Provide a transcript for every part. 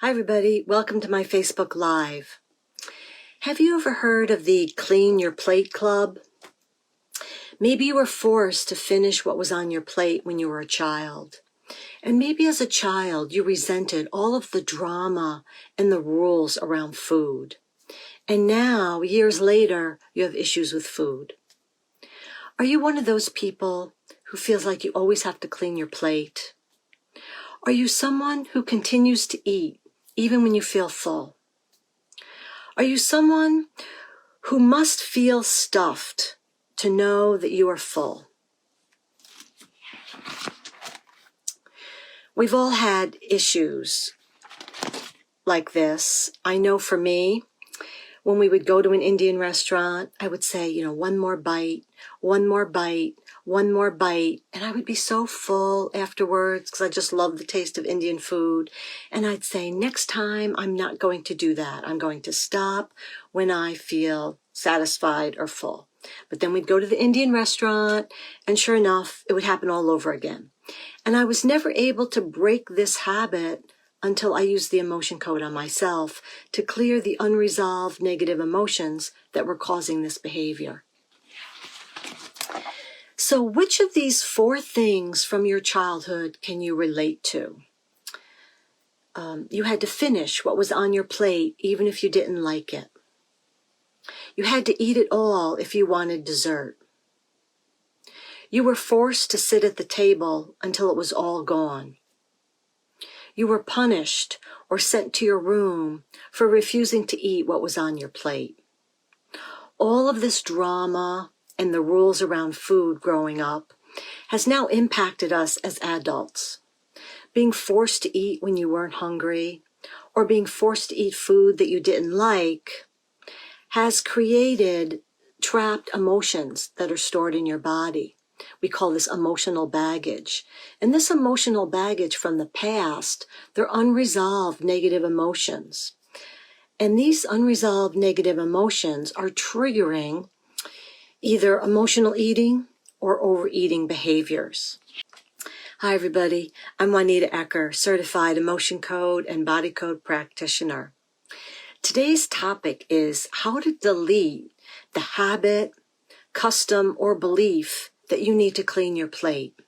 Hi everybody, welcome to my Facebook Live. Have you ever heard of the Clean Your Plate Club? Maybe you were forced to finish what was on your plate when you were a child. And maybe as a child you resented all of the drama and the rules around food. And now, years later, you have issues with food. Are you one of those people who feels like you always have to clean your plate? Are you someone who continues to eat even when you feel full? Are you someone who must feel stuffed to know that you are full? We've all had issues like this. I know for me, when we would go to an Indian restaurant, I would say, one more bite, one more bite, one more bite. And I would be so full afterwards because I just love the taste of Indian food. And I'd say, next time, I'm not going to do that. I'm going to stop when I feel satisfied or full. But then we'd go to the Indian restaurant, and sure enough, it would happen all over again. And I was never able to break this habit until I used the emotion code on myself to clear the unresolved negative emotions that were causing this behavior. So which of these 4 things from your childhood can you relate to? You had to finish what was on your plate even if you didn't like it. You had to eat it all if you wanted dessert. You were forced to sit at the table until it was all gone. You were punished or sent to your room for refusing to eat what was on your plate. All of this drama and the rules around food growing up has now impacted us as adults. Being forced to eat when you weren't hungry or being forced to eat food that you didn't like has created trapped emotions that are stored in your body. We call this emotional baggage. And this emotional baggage from the past, they're unresolved negative emotions. And these unresolved negative emotions are triggering either emotional eating or overeating behaviors. Hi everybody, I'm Juanita Ecker, certified emotion code and body code practitioner. Today's topic is how to delete the habit, custom, or belief that you need to clean your plate.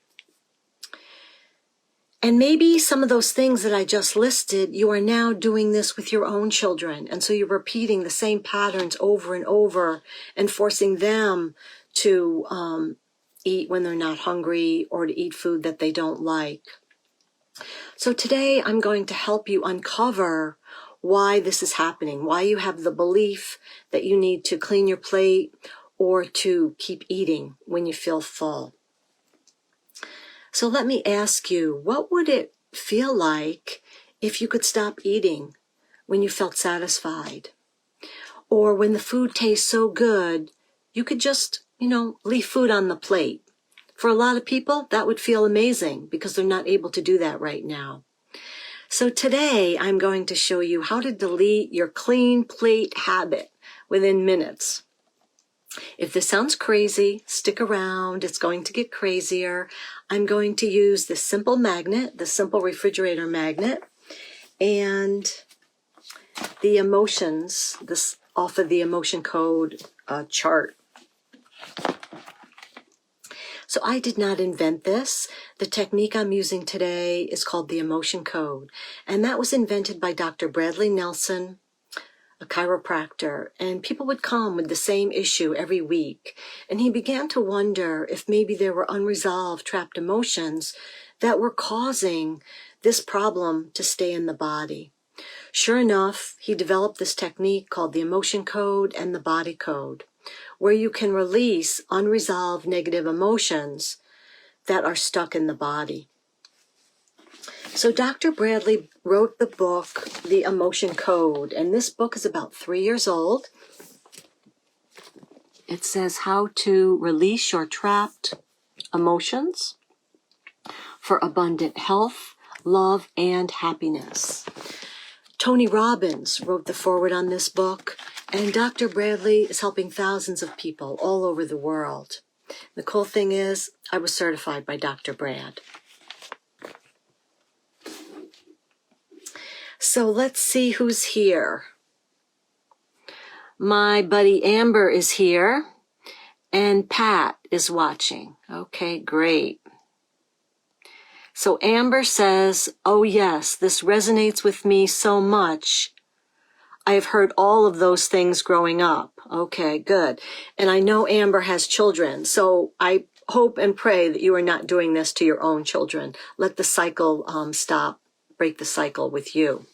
And maybe some of those things that I just listed, you are now doing this with your own children. And so you're repeating the same patterns over and over and forcing them to eat when they're not hungry or to eat food that they don't like. So today I'm going to help you uncover why this is happening, why you have the belief that you need to clean your plate or to keep eating when you feel full. So let me ask you, what would it feel like if you could stop eating when you felt satisfied? Or when the food tastes so good, you could just, leave food on the plate. For a lot of people, that would feel amazing because they're not able to do that right now. So today, I'm going to show you how to delete your clean plate habit within minutes. If this sounds crazy, stick around. It's going to get crazier. I'm going to use this simple magnet, the simple refrigerator magnet, and the emotions, this off of the emotion code chart. So I did not invent this. The technique I'm using today is called the emotion code, and that was invented by Dr. Bradley Nelson, a chiropractor, and people would come with the same issue every week. And he began to wonder if maybe there were unresolved trapped emotions that were causing this problem to stay in the body. Sure enough, he developed this technique called the emotion code and the body code, where you can release unresolved negative emotions that are stuck in the body. So Dr. Bradley wrote the book, The Emotion Code, and this book is about 3 years old. It says how to release your trapped emotions for abundant health, love, and happiness. Tony Robbins wrote the foreword on this book, and Dr. Bradley is helping thousands of people all over the world. The cool thing is, I was certified by Dr. Brad. So let's see who's here. My buddy Amber is here, and Pat is watching. Okay, great. So Amber says, oh yes, this resonates with me so much. I have heard all of those things growing up. Okay, good. And I know Amber has children, so I hope and pray that you are not doing this to your own children. Let the cycle stop, break the cycle with you.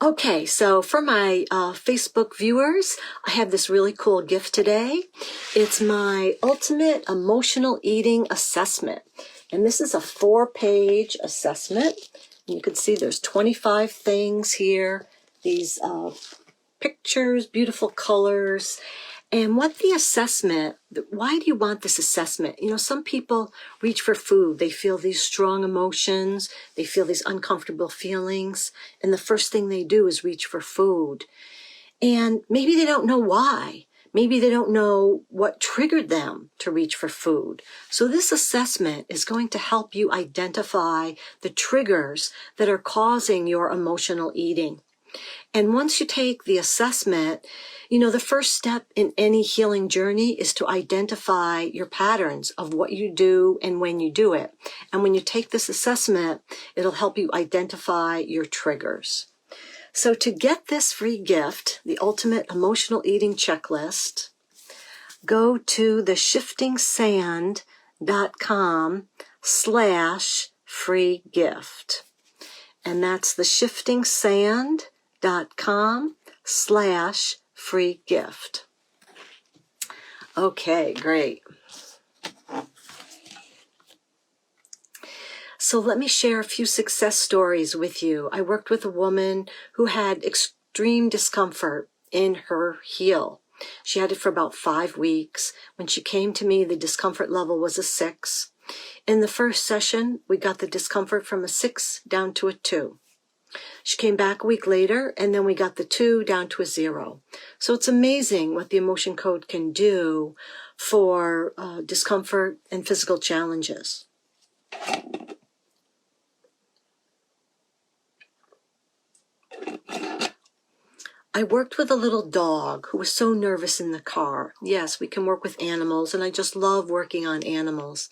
Okay, so for my Facebook viewers, I have this really cool gift today. It's my ultimate emotional eating assessment. And this is a 4-page assessment. You can see there's 25 things here. These pictures, beautiful colors. And what the assessment, why do you want this assessment? You know, some people reach for food. They feel these strong emotions. They feel these uncomfortable feelings. And the first thing they do is reach for food. And maybe they don't know why. Maybe they don't know what triggered them to reach for food. So this assessment is going to help you identify the triggers that are causing your emotional eating. And once you take the assessment, you know, the first step in any healing journey is to identify your patterns of what you do and when you do it. And when you take this assessment, it'll help you identify your triggers. So to get this free gift, the Ultimate Emotional Eating Checklist, go to theshiftingsand.com/free gift. And that's theshiftingsand.com/free gift. Okay, great. So let me share a few success stories with you. I worked with a woman who had extreme discomfort in her heel. She had it for about 5 weeks. When she came to me, the discomfort level was a 6. In the first session, we got the discomfort from a 6 down to a 2. She came back a week later, and then we got the 2 down to a 0. So it's amazing what the emotion code can do for discomfort and physical challenges. I worked with a little dog who was so nervous in the car. Yes, we can work with animals, and I just love working on animals.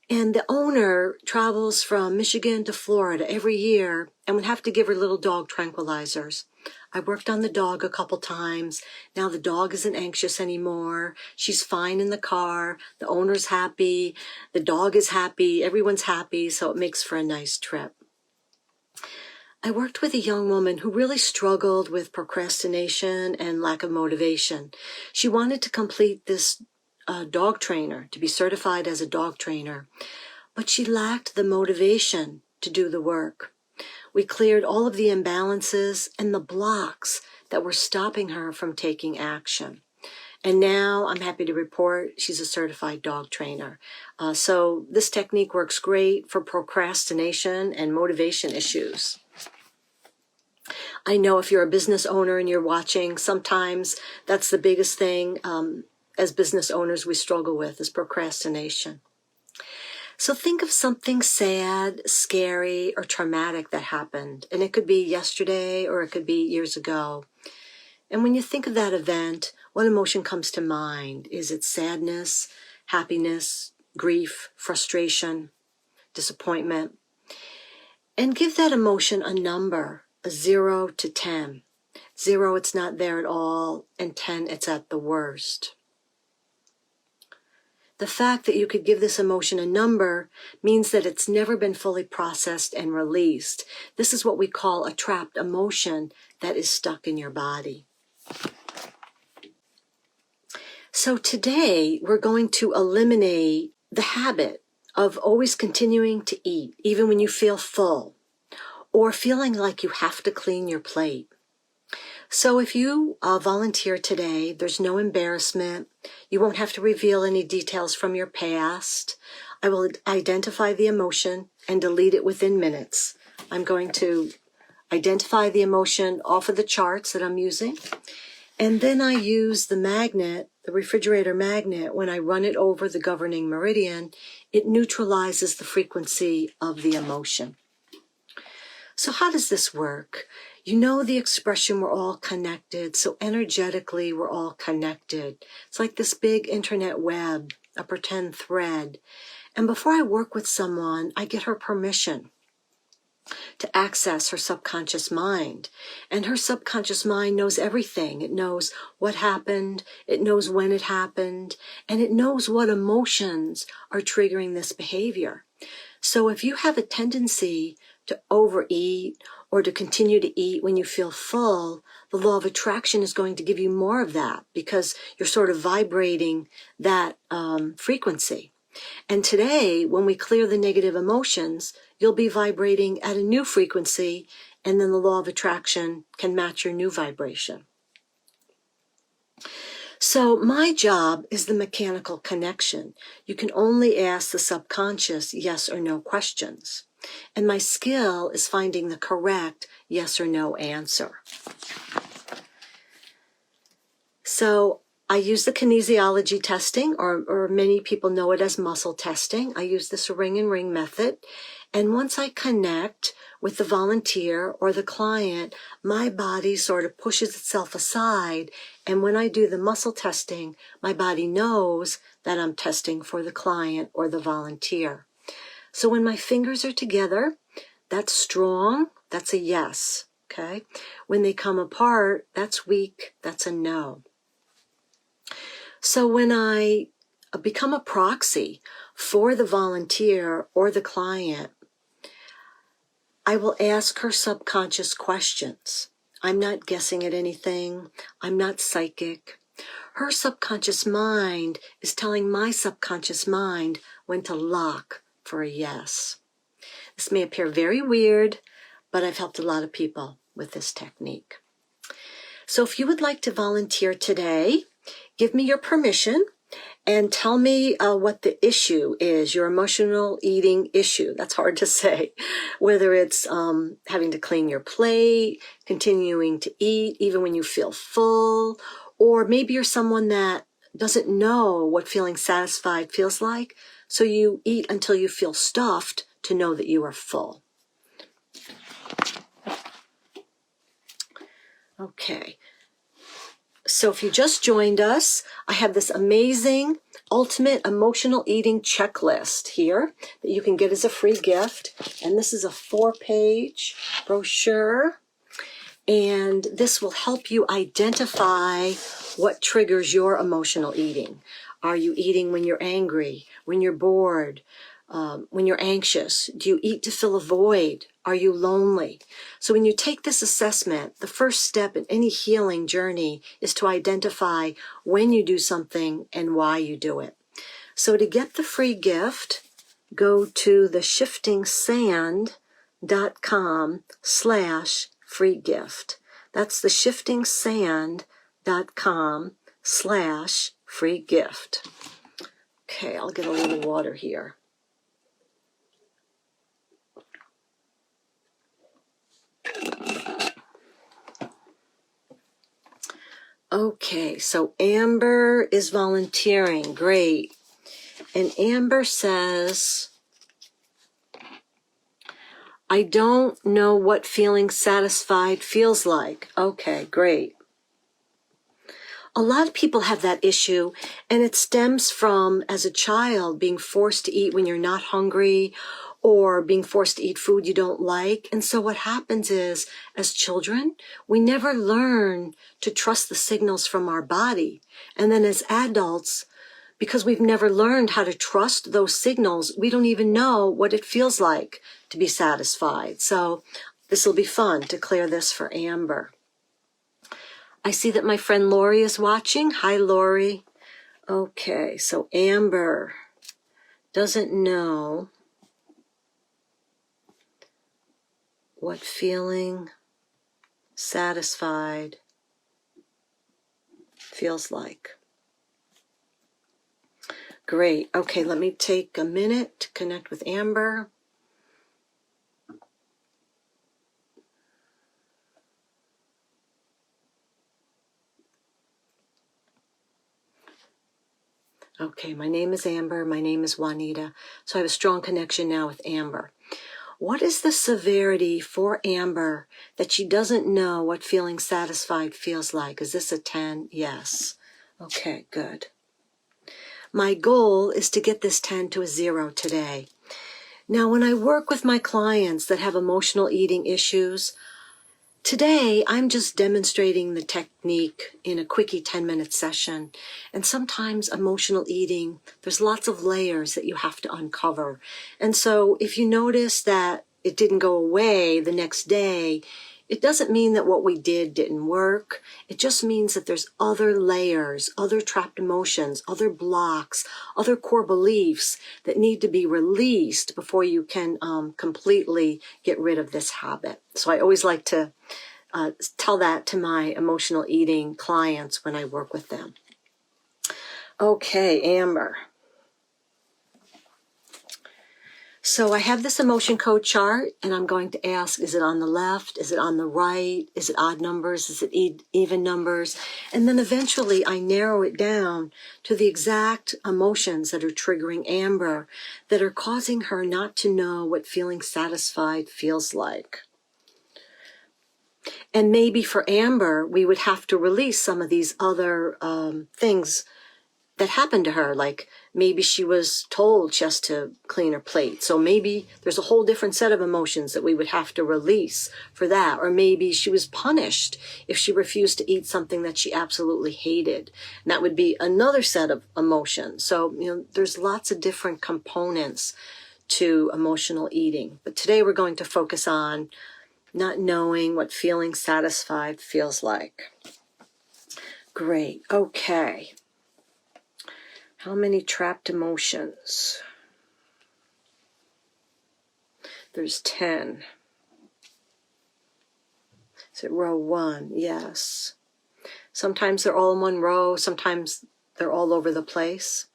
And the owner travels from Michigan to Florida every year and would have to give her little dog tranquilizers. I worked on the dog a couple times. Now the dog isn't anxious anymore. She's fine in the car. The owner's happy. The dog is happy. Everyone's happy, so it makes for a nice trip. I worked with a young woman who really struggled with procrastination and lack of motivation. She wanted to complete this dog trainer, to be certified as a dog trainer, but she lacked the motivation to do the work. We cleared all of the imbalances and the blocks that were stopping her from taking action. And now I'm happy to report she's a certified dog trainer. So this technique works great for procrastination and motivation issues. I know if you're a business owner and you're watching, sometimes that's the biggest thing as business owners we struggle with is procrastination. So think of something sad, scary, or traumatic that happened. And it could be yesterday or it could be years ago. And when you think of that event, what emotion comes to mind? Is it sadness, happiness, grief, frustration, disappointment? And give that emotion a number, a 0 to 10. 0, it's not there at all, and 10, it's at the worst. The fact that you could give this emotion a number means that it's never been fully processed and released. This is what we call a trapped emotion that is stuck in your body. So today, we're going to eliminate the habit of always continuing to eat, even when you feel full, or feeling like you have to clean your plate. So if you volunteer today, there's no embarrassment. You won't have to reveal any details from your past. I will identify the emotion and delete it within minutes. I'm going to identify the emotion off of the charts that I'm using. And then I use the magnet, the refrigerator magnet, when I run it over the governing meridian, it neutralizes the frequency of the emotion. So how does this work? You know the expression, we're all connected. So energetically, we're all connected. It's like this big internet web, a pretend thread. And before I work with someone, I get her permission to access her subconscious mind. And her subconscious mind knows everything. It knows what happened, it knows when it happened, and it knows what emotions are triggering this behavior. So if you have a tendency to overeat or to continue to eat when you feel full, the law of attraction is going to give you more of that because you're sort of vibrating that frequency. And today, when we clear the negative emotions, you'll be vibrating at a new frequency, and then the law of attraction can match your new vibration. So my job is the mechanical connection. You can only ask the subconscious yes or no questions. And my skill is finding the correct yes or no answer. So I use the kinesiology testing, or many people know it as muscle testing. I use this ring and ring method. And once I connect with the volunteer or the client, my body sort of pushes itself aside. And when I do the muscle testing, my body knows that I'm testing for the client or the volunteer. So when my fingers are together, that's strong, that's a yes, okay? When they come apart, that's weak, that's a no. So when I become a proxy for the volunteer or the client, I will ask her subconscious questions. I'm not guessing at anything. I'm not psychic. Her subconscious mind is telling my subconscious mind when to lock for a yes. This may appear very weird, but I've helped a lot of people with this technique. So if you would like to volunteer today, give me your permission and tell me what the issue is, your emotional eating issue. That's hard to say. Whether it's having to clean your plate, continuing to eat even when you feel full, or maybe you're someone that doesn't know what feeling satisfied feels like, so you eat until you feel stuffed to know that you are full. Okay. So if you just joined us, I have this amazing ultimate emotional eating checklist here that you can get as a free gift. And this is a 4-page brochure. And this will help you identify what triggers your emotional eating. Are you eating when you're angry, when you're bored, when you're anxious? Do you eat to fill a void? Are you lonely? So when you take this assessment, the first step in any healing journey is to identify when you do something and why you do it. So to get the free gift, go to theshiftingsand.com/free gift. That's theshiftingsand.com/free gift. Okay, I'll get a little water here. Okay, so Amber is volunteering. Great. And Amber says, I don't know what feeling satisfied feels like. Okay, great. A lot of people have that issue, and it stems from, as a child, being forced to eat when you're not hungry, or being forced to eat food you don't like. And so what happens is, as children, we never learn to trust the signals from our body. And then as adults, because we've never learned how to trust those signals, we don't even know what it feels like to be satisfied. So this will be fun to clear this for Amber. I see that my friend Lori is watching. Hi, Lori. Okay, so Amber doesn't know what feeling satisfied feels like. Great. Okay, let me take a minute to connect with Amber. Okay, my name is Amber. My name is Juanita. So I have a strong connection now with Amber. What is the severity for Amber that she doesn't know what feeling satisfied feels like? Is this a 10? Yes. Okay, good. My goal is to get this 10 to a 0 today. Now, when I work with my clients that have emotional eating issues, today I'm just demonstrating the technique in a quickie 10-minute session. And sometimes emotional eating, there's lots of layers that you have to uncover. And so if you notice that it didn't go away the next day, it doesn't mean that what we did didn't work. It just means that there's other layers, other trapped emotions, other blocks, other core beliefs that need to be released before you can completely get rid of this habit. So I always like to tell that to my emotional eating clients when I work with them. Okay, Amber. So I have this emotion code chart, and I'm going to ask, is it on the left? Is it on the right? Is it odd numbers? Is it even numbers? And then eventually I narrow it down to the exact emotions that are triggering Amber, that are causing her not to know what feeling satisfied feels like. And maybe for Amber, we would have to release some of these other things that happened to her. Like maybe she was told just to clean her plate. So maybe there's a whole different set of emotions that we would have to release for that. Or maybe she was punished if she refused to eat something that she absolutely hated. And that would be another set of emotions. So, there's lots of different components to emotional eating. But today we're going to focus on not knowing what feeling satisfied feels like. Great. Okay. How many trapped emotions? There's 10. Is it row 1? Yes. Sometimes they're all in one row. Sometimes they're all over the place.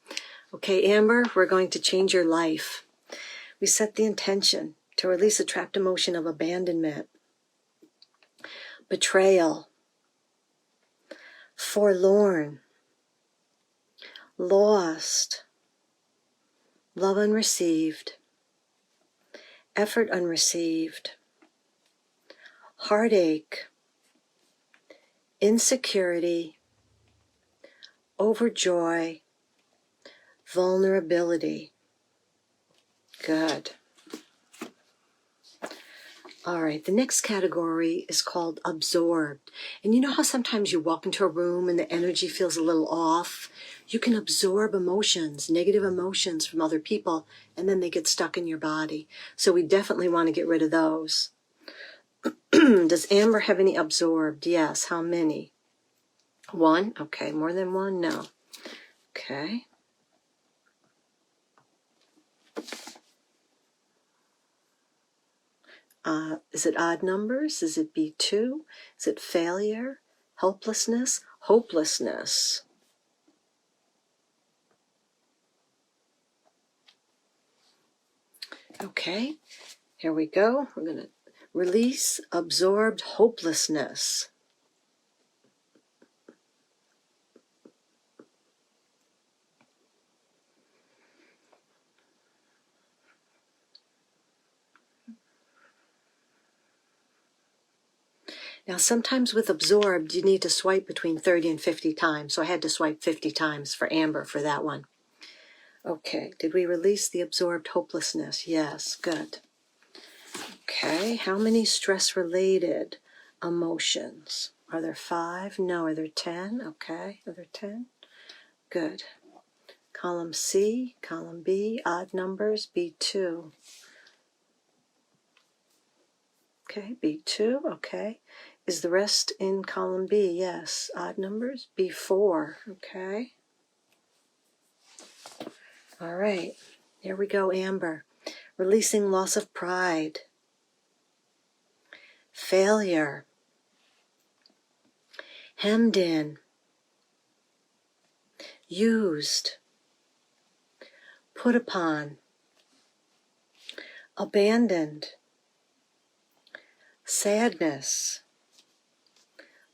Okay, Amber, we're going to change your life. We set the intention to release a trapped emotion of abandonment, betrayal, forlorn, lost, love unreceived, effort unreceived, heartache, insecurity, overjoy, vulnerability. Good. All right, the next category is called absorbed. And you know how sometimes you walk into a room and the energy feels a little off? You can absorb emotions, negative emotions from other people, and then they get stuck in your body. So we definitely want to get rid of those. Does Amber have any absorbed? Yes. How many? 1? Okay. More than 1? No. Okay. Is it odd numbers? Is it B2? Is it failure? Helplessness? Hopelessness? Okay. Here we go. We're going to release absorbed hopelessness. Now, sometimes with absorbed, you need to swipe between 30 and 50 times. So I had to swipe 50 times for Amber for that one. Okay. Did we release the absorbed hopelessness? Yes. Good. Okay. How many stress-related emotions? Are there 5? No. Are there 10? Okay. Are there 10? Good. Column C, column B, odd numbers, B2. Okay, B2, okay. Is the rest in column B? Yes. Odd numbers, B4, okay. All right, here we go, Amber. Releasing loss of pride, failure, hemmed in, used, put upon, abandoned, sadness,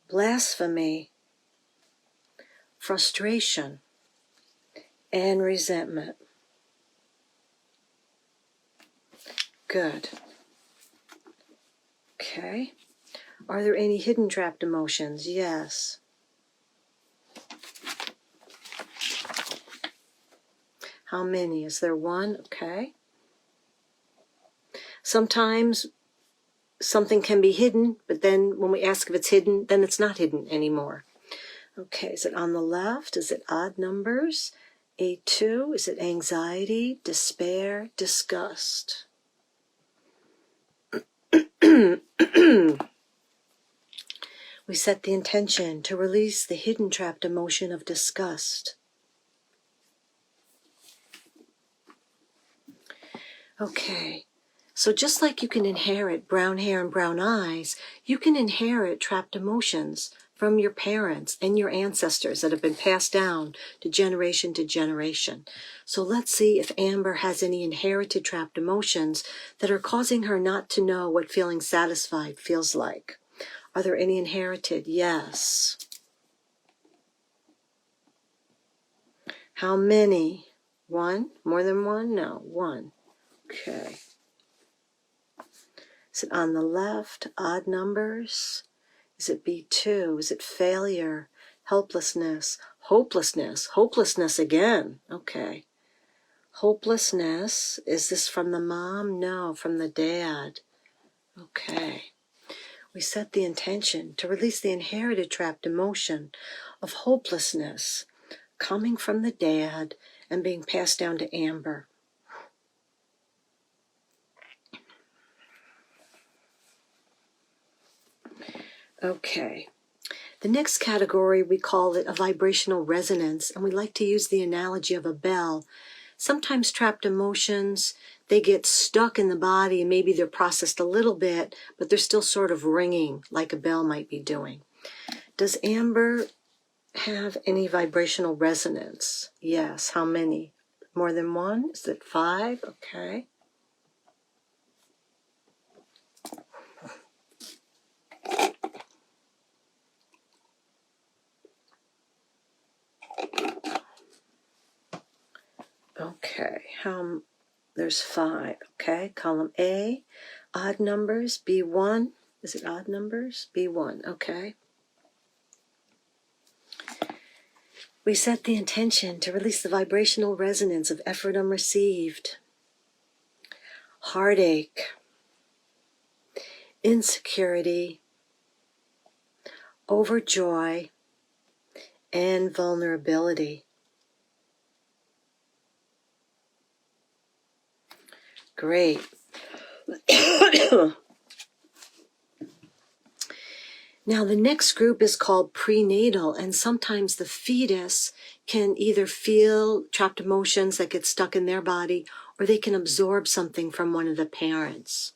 blasphemy, frustration, and resentment. Good. Okay. Are there any hidden trapped emotions? Yes. How many? Is there one? Okay. Sometimes something can be hidden, but then when we ask if it's hidden, then it's not hidden anymore. Okay, is it on the left? Is it odd numbers? A2, is it anxiety, despair, disgust? We set the intention to release the hidden trapped emotion of disgust. Okay, so just like you can inherit brown hair and brown eyes, you can inherit trapped emotions from your parents and your ancestors that have been passed down to generation. So let's see if Amber has any inherited trapped emotions that are causing her not to know what feeling satisfied feels like. Are there any inherited? Yes. How many? One? More than one? No, one. Okay. Is it on the left? Odd numbers? Is it B2? Is it failure? Helplessness? Hopelessness? Hopelessness again. Okay. Hopelessness. Is this from the mom? No, from the dad. Okay. We set the intention to release the inherited trapped emotion of hopelessness coming from the dad and being passed down to Amber. Okay. The next category, we call it a vibrational resonance, and we like to use the analogy of a bell. Sometimes trapped emotions, they get stuck in the body and maybe they're processed a little bit, but they're still sort of ringing like a bell might be doing. Does Amber have any vibrational resonance? Yes. How many? More than one? Is it 5? Okay. Okay. There's 5. Okay. Column A. Odd numbers. B1. Is it odd numbers? B1. Okay. We set the intention to release the vibrational resonance of effort unreceived, heartache, insecurity, overjoy, and vulnerability. Great. Now the next group is called prenatal, and sometimes the fetus can either feel trapped emotions that get stuck in their body, or they can absorb something from one of the parents.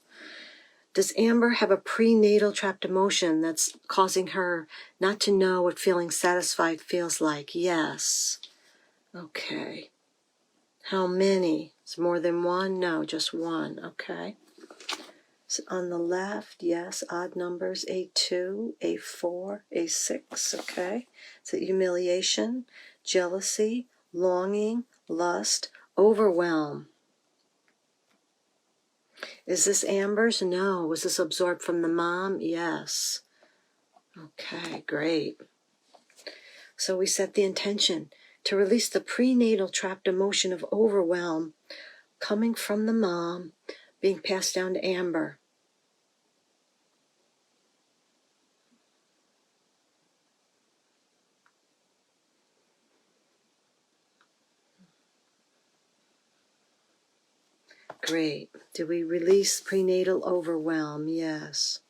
Does Amber have a prenatal trapped emotion that's causing her not to know what feeling satisfied feels like? Yes. Okay. How many? Is it more than one? No, just one. Okay. So on the left, yes, odd numbers, A2, A4, A6, okay. So humiliation, jealousy, longing, lust, overwhelm. Is this Amber's? No. Was this absorbed from the mom? Yes. Okay, great. So we set the intention to release the prenatal trapped emotion of overwhelm coming from the mom, being passed down to Amber. Great. Do we release prenatal overwhelm? Yes.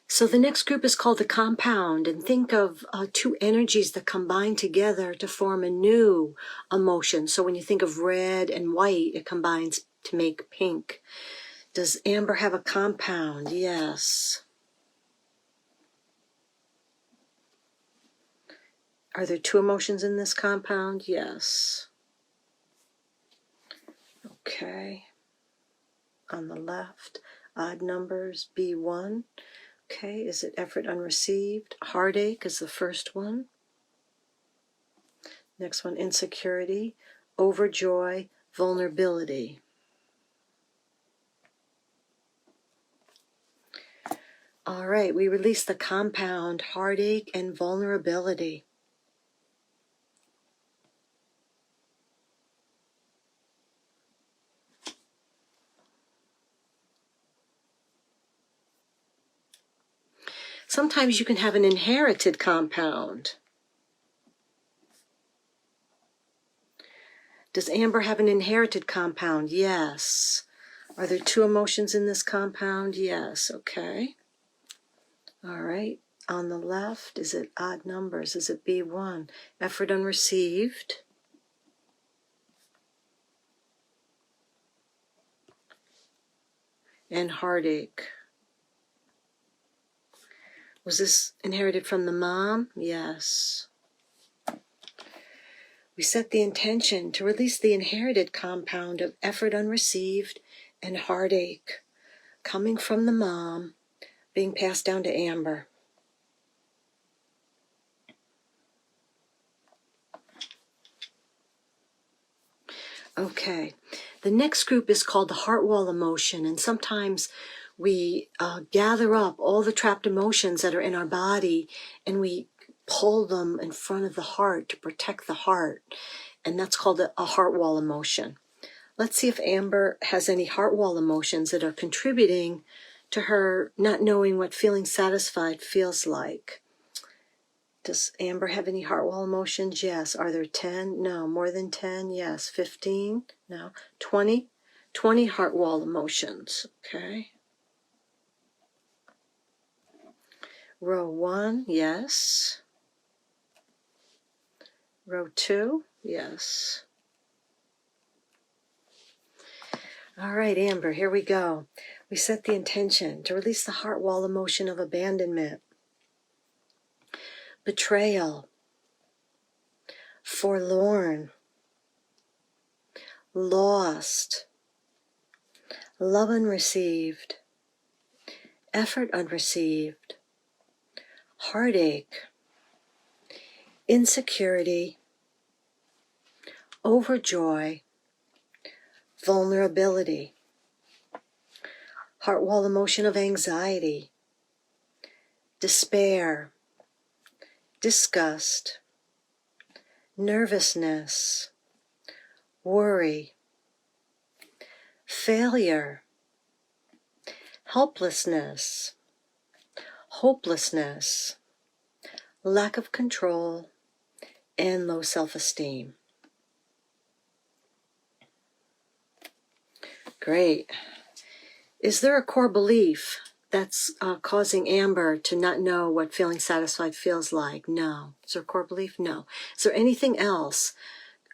So the next group is called the compound, and think of two energies that combine together to form a new emotion. So when you think of red and white, it combines to make pink. Does Amber have a compound? Yes. Are there two emotions in this compound? Yes. Okay. On the left, odd numbers, B1. Okay, is it effort unreceived? Heartache is the first one. Next one, insecurity, overjoy, vulnerability. All right, we release the compound heartache and vulnerability. Sometimes you can have an inherited compound. Does Amber have an inherited compound? Yes. Are there two emotions in this compound? Yes. Okay. All right. On the left, is it odd numbers? Is it B1? Effort unreceived. And heartache. Was this inherited from the mom? Yes. We set the intention to release the inherited compound of effort unreceived and heartache coming from the mom, being passed down to Amber. Okay, the next group is called the heart wall emotion, and sometimes we gather up all the trapped emotions that are in our body and we pull them in front of the heart to protect the heart, and that's called a heart wall emotion. Let's see if Amber has any heart wall emotions that are contributing to her not knowing what feeling satisfied feels like. Does Amber have any heart wall emotions? Yes. Are there 10? No. More than 10? Yes. 15? No. 20? 20 heart wall emotions. Okay. Row 1, yes. Row 2, yes. All right, Amber, here we go. We set the intention to release the heart wall emotion of abandonment, betrayal, forlorn, lost, love unreceived, effort unreceived, heartache, insecurity, overjoy, vulnerability, heart wall emotion of anxiety, despair, disgust, nervousness, worry, failure, helplessness, hopelessness, lack of control, and low self-esteem. Great. Is there a core belief that's causing Amber to not know what feeling satisfied feels like? No. Is there a core belief? No. Is there anything else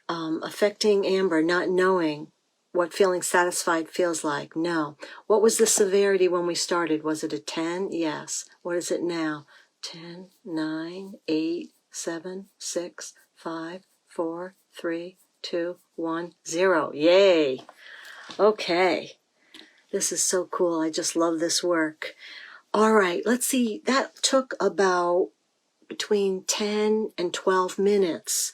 affecting Amber not knowing what feeling satisfied feels like? No. What was the severity when we started? Was it a 10? Yes. What is it now? 10, 9, 8, 7, 6, 5, 4, 3, 2, 1, 0. Yay. Okay. This is so cool. I just love this work. All right, let's see. That took about between 10 and 12 minutes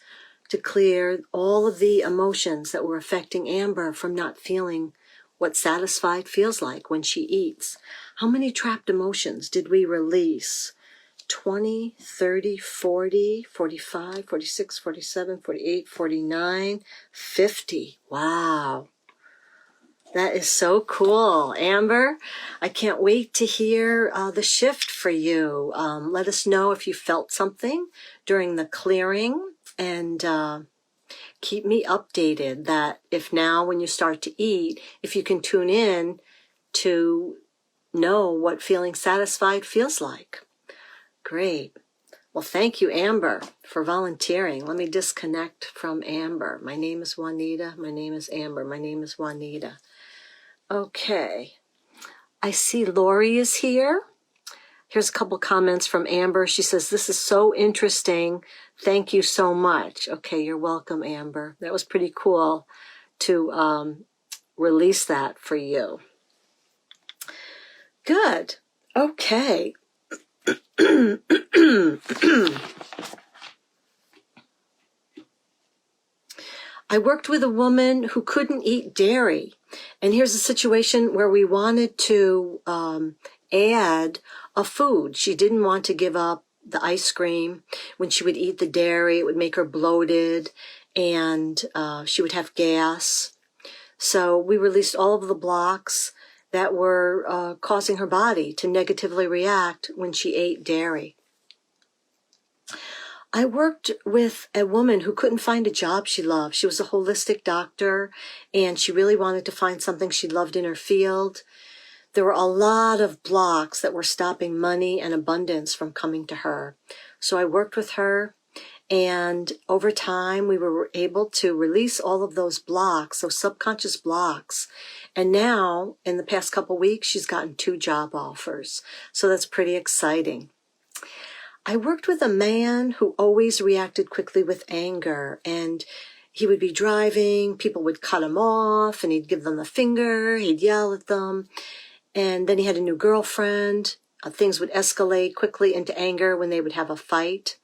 to clear all of the emotions that were affecting Amber from not feeling what satisfied feels like when she eats. How many trapped emotions did we release? 20, 30, 40, 45, 46, 47, 48, 49, 50. Wow. That is so cool. Amber, I can't wait to hear the shift for you. Let us know if you felt something during the clearing, and keep me updated that if now when you start to eat, if you can tune in to know what feeling satisfied feels like. Great. Well, thank you, Amber, for volunteering. Let me disconnect from Amber. My name is Juanita. My name is Amber. My name is Juanita. Okay, I see Lori is here. Here's a couple comments from Amber. She says, this is so interesting. Thank you so much. Okay, you're welcome, Amber. That was pretty cool to release that for you. Good. Okay. I worked with a woman who couldn't eat dairy. And here's a situation where we wanted to add a food. She didn't want to give up the ice cream. When she would eat the dairy, it would make her bloated, and she would have gas. So we released all of the blocks that were causing her body to negatively react when she ate dairy. I worked with a woman who couldn't find a job she loved. She was a holistic doctor, and she really wanted to find something she loved in her field. There were a lot of blocks that were stopping money and abundance from coming to her. So I worked with her, and over time we were able to release all of those blocks, those subconscious blocks. And now, in the past couple weeks, she's gotten 2 job offers. So that's pretty exciting. I worked with a man who always reacted quickly with anger, and he would be driving, people would cut him off, and he'd give them the finger, he'd yell at them, and then he had a new girlfriend. Things would escalate quickly into anger when they would have a fight.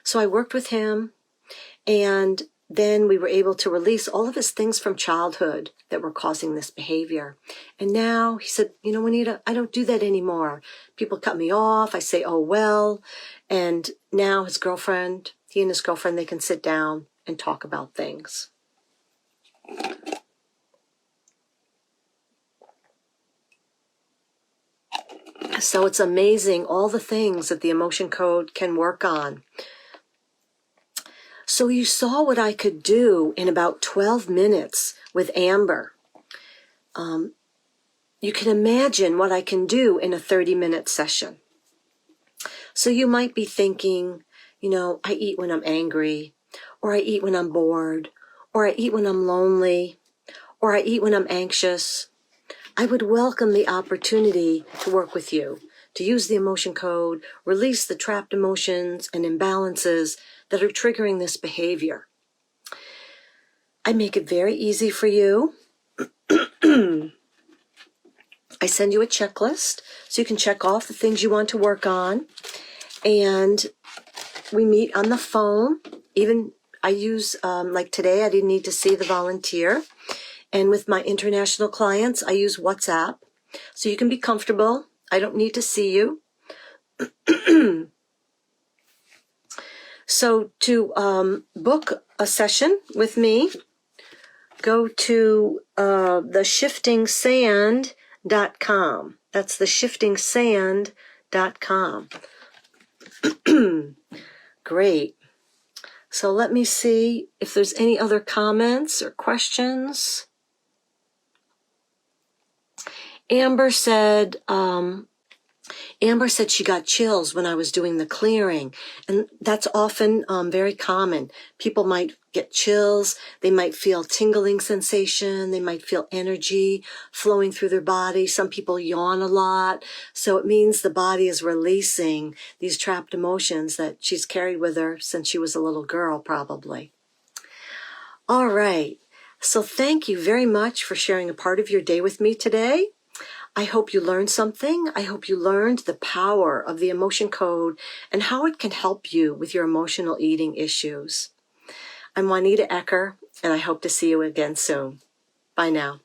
So I worked with him, and then we were able to release all of his things from childhood that were causing this behavior. And now he said, you know, Juanita, I don't do that anymore. People cut me off. I say, oh, well. And now his girlfriend, he and his girlfriend, they can sit down and talk about things. So it's amazing all the things that the emotion code can work on. So you saw what I could do in about 12 minutes with Amber. You can imagine what I can do in a 30-minute session. So you might be thinking, you know, I eat when I'm angry, or I eat when I'm bored, or I eat when I'm lonely, or I eat when I'm anxious. I would welcome the opportunity to work with you, to use the emotion code, release the trapped emotions and imbalances that are triggering this behavior. I make it very easy for you. I send you a checklist so you can check off the things you want to work on. And we meet on the phone. Even I use, like today, I didn't need to see the volunteer. And with my international clients, I use WhatsApp. So you can be comfortable. I don't need to see you. So to book a session with me, go to theshiftingsand.com. That's theshiftingsand.com. Great. So let me see if there's any other comments or questions. Amber said she got chills when I was doing the clearing, and that's often very common. People might get chills, they might feel tingling sensation, they might feel energy flowing through their body. Some people yawn a lot, so it means the body is releasing these trapped emotions that she's carried with her since she was a little girl, probably. All right, so thank you very much for sharing a part of your day with me today. I hope you learned something. I hope you learned the power of the emotion code and how it can help you with your emotional eating issues. I'm Juanita Ecker, and I hope to see you again soon. Bye now.